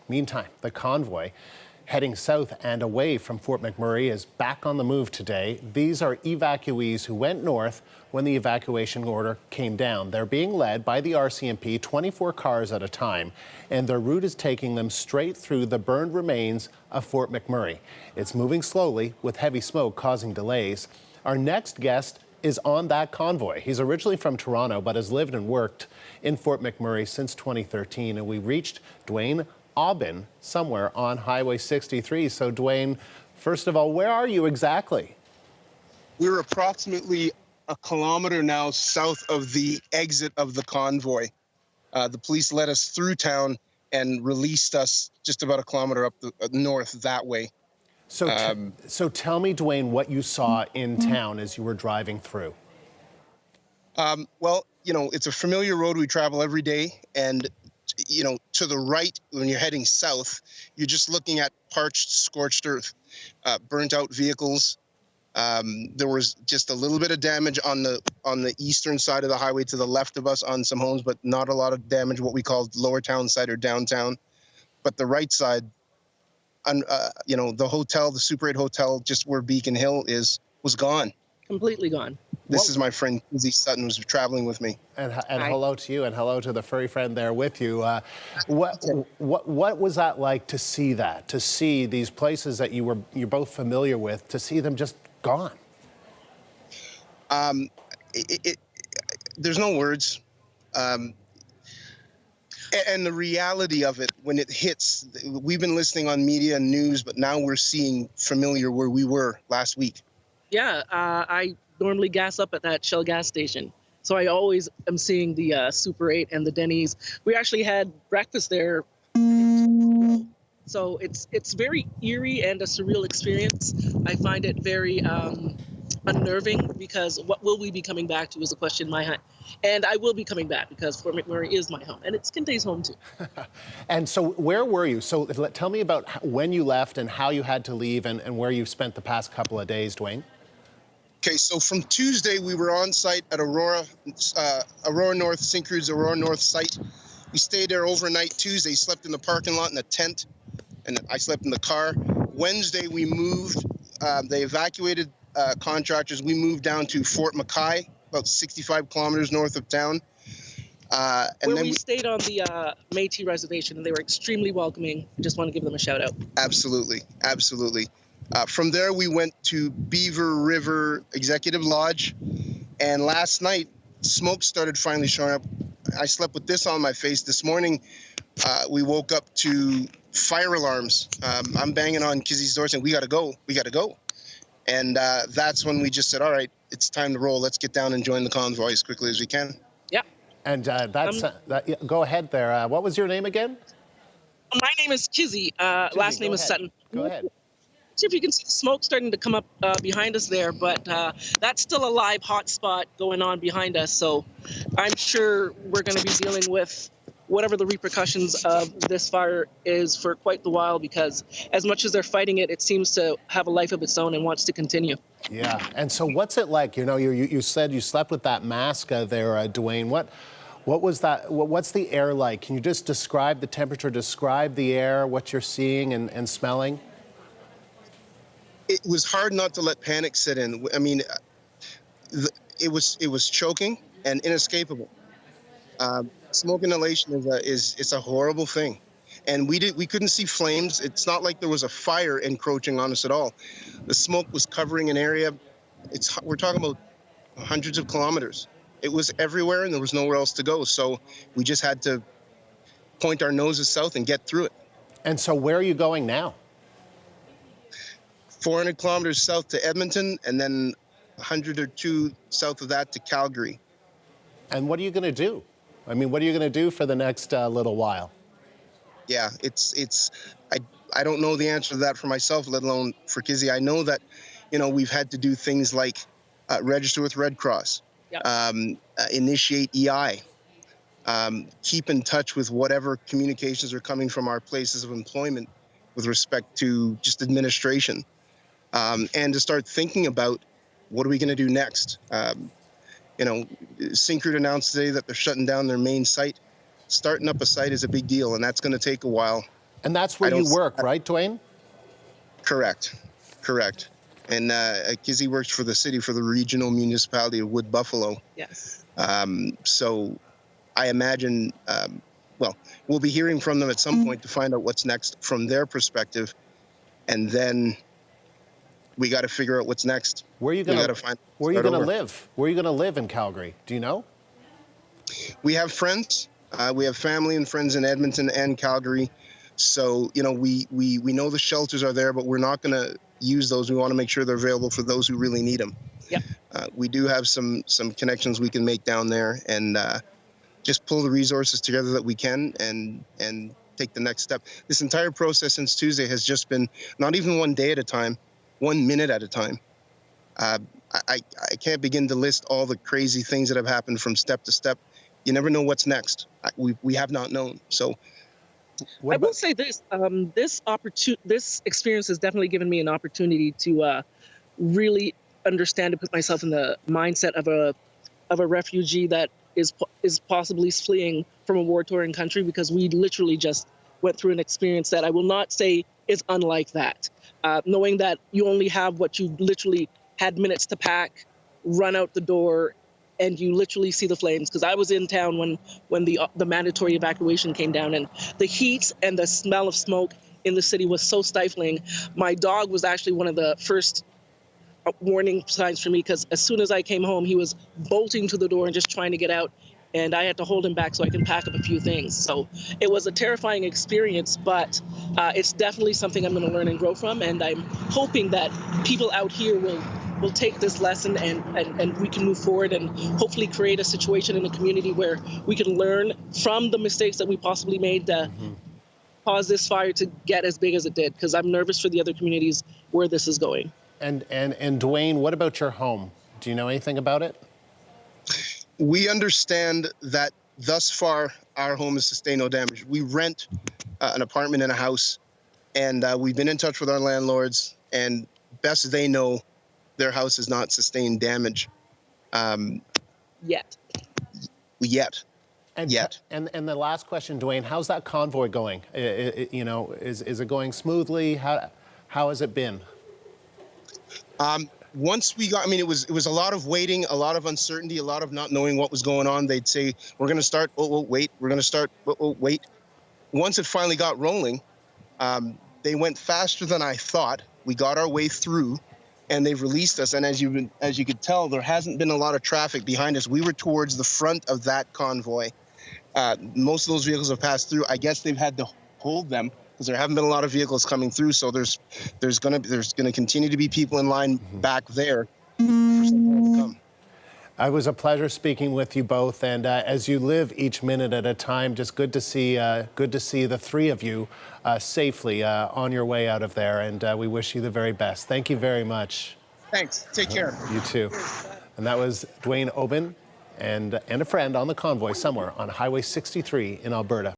Meantime, the convoy heading south and away from Fort McMurray is back on the move today. These are evacuees who went north when the evacuation order came down. They're being led by the RCMP, 24 cars at a time, and their route is taking them straight through the burned remains of Fort McMurray. It's moving slowly with heavy smoke causing delays. Our next guest is on that convoy. He's originally from Toronto, but has lived and worked in Fort McMurray since 2013, and we reached Duane Aubin somewhere on Highway 63. So, Duane, first of all, where are you exactly? We're approximately a kilometer now south of the exit of the convoy. The police led us through town and released us just about a kilometer up the north that way. So tell me, Duane, what you saw in town as you were driving through. Well, it's a familiar road we travel every day, and to the right, when you're heading south, you're just looking at parched, scorched earth, burnt out vehicles. There was just a little bit of damage on the eastern side of the highway to the left of us on some homes, but not a lot of damage, what we call lower town side or downtown. But the right side, the hotel, the Super 8 hotel, just where Beacon Hill is, was gone. Completely gone. This is my friend Kizzy Sutton, who's traveling with me. And hello to you, and hello to the furry friend there with you. What was that like to see that? To see these places that you're both familiar with, to see them just gone? There's no words. And the reality of it, when it hits, we've been listening on media and news, but now we're seeing familiar where we were last week. Yeah, I normally gas up at that Shell gas station. So I always am seeing the Super 8 and the Denny's. We actually had breakfast there. So it's very eerie and a surreal experience. I find it very unnerving, because what will we be coming back to is a question in my head. And I will be coming back because Fort McMurray is my home, and it's Kinte's home too. And so where were you? So tell me about when you left and how you had to leave, and where you've spent the past couple of days, Duane. Okay, so from Tuesday, we were on site at Aurora North, Syncrude's Aurora North site. We stayed there overnight. Tuesday, slept in the parking lot in a tent, and I slept in the car. Wednesday, we moved. They evacuated contractors. We moved down to Fort Mackay, about 65 kilometers north of town. And where then we stayed on the Métis reservation, and they were extremely welcoming. I just want to give them a shout out. Absolutely, absolutely. From there, we went to Beaver River Executive Lodge, and last night, smoke started finally showing up. I slept with this on my face. This morning, we woke up to fire alarms. I'm banging on Kizzy's door saying, we got to go. And that's when we just said, all right, it's time to roll. Let's get down and join the convoy as quickly as we can. Yeah. And go ahead there. What was your name again? My name is Kizzy. Last name is Sutton. Go ahead. See if you can see the smoke starting to come up behind us there, but that's still a live hot spot going on behind us. So I'm sure we're going to be dealing with whatever the repercussions of this fire is for quite the while, because as much as they're fighting it, it seems to have a life of its own and wants to continue. Yeah, and so what's it like? You said you slept with that mask there, Duane. What was that? What's the air like? Can you just describe the temperature, describe the air, what you're seeing and smelling? It was hard not to let panic set in. I mean, it was choking and inescapable. Smoke inhalation is a horrible thing, and we couldn't see flames. It's not like there was a fire encroaching on us at all. The smoke was covering an area. We're talking about hundreds of kilometers. It was everywhere, and there was nowhere else to go. So we just had to point our noses south and get through it. And so where are you going now? 400 kilometers south to Edmonton, and then 100 or 2 south of that to Calgary. And what are you going to do? I mean, what are you going to do for the next little while? Yeah, I don't know the answer to that for myself, let alone for Kizzy. I know that, we've had to do things like register with Red Cross, initiate EI, keep in touch with whatever communications are coming from our places of employment with respect to just administration. And to start thinking about what are we going to do next. Syncrude announced today that they're shutting down their main site. Starting up a site is a big deal, and that's going to take a while. And that's where you work, right, Duane? Correct. And Kizzy works for the city, for the regional municipality of Wood Buffalo. Yes. So I imagine, well, we'll be hearing from them at some point to find out what's next from their perspective. And then we got to figure out what's next. Where are you going to live? Where are you going to live in Calgary? Do you know? We have friends. We have family and friends in Edmonton and Calgary. So, you know, we know the shelters are there, but we're not going to use those. We want to make sure they're available for those who really need them. Yep. We do have some connections we can make down there, and just pull the resources together that we can and take the next step. This entire process since Tuesday has just been not even one day at a time, 1 minute at a time. I can't begin to list all the crazy things that have happened from step to step. You never know what's next. We have not known. So I will say this: this experience has definitely given me an opportunity to really understand and put myself in the mindset of a refugee that is possibly fleeing from a war-torn country, because we literally just went through an experience that I will not say is unlike that. Knowing that you only have what you literally had minutes to pack, run out the door, and you literally see the flames. Because I was in town when the mandatory evacuation came down, and the heat and the smell of smoke in the city was so stifling. My dog was actually one of the first warning signs for me, because as soon as I came home, he was bolting to the door and just trying to get out, and I had to hold him back so I can pack up a few things. So it was a terrifying experience, but it's definitely something I'm going to learn and grow from, and I'm hoping that people out here will take this lesson and we can move forward and hopefully create a situation in the community where we can learn from the mistakes that we possibly made to cause this fire to get as big as it did, because I'm nervous for the other communities where this is going. And Duane, what about your home? Do you know anything about it? We understand that thus far our home has sustained no damage. We rent an apartment in a house, and we've been in touch with our landlords, and best they know, their house has not sustained damage. Yet. And the last question, Duane, how's that convoy going? Is it going smoothly? How has it been? Once we got, it was a lot of waiting, a lot of uncertainty, a lot of not knowing what was going on. They'd say, we're going to start, wait, we're going to start, wait. Once it finally got rolling, they went faster than I thought. We got our way through, and they've released us. And as you could tell, there hasn't been a lot of traffic behind us. We were towards the front of that convoy. Most of those vehicles have passed through. I guess they've had to hold them because there haven't been a lot of vehicles coming through. So there's going to continue to be people in line back there for some more to come. It was a pleasure speaking with you both, and as you live each minute at a time, just good to see the three of you safely on your way out of there, and we wish you the very best. Thank you very much. Thanks. Take care. You too. And that was Duane Aubin and a friend on the convoy somewhere on Highway 63 in Alberta.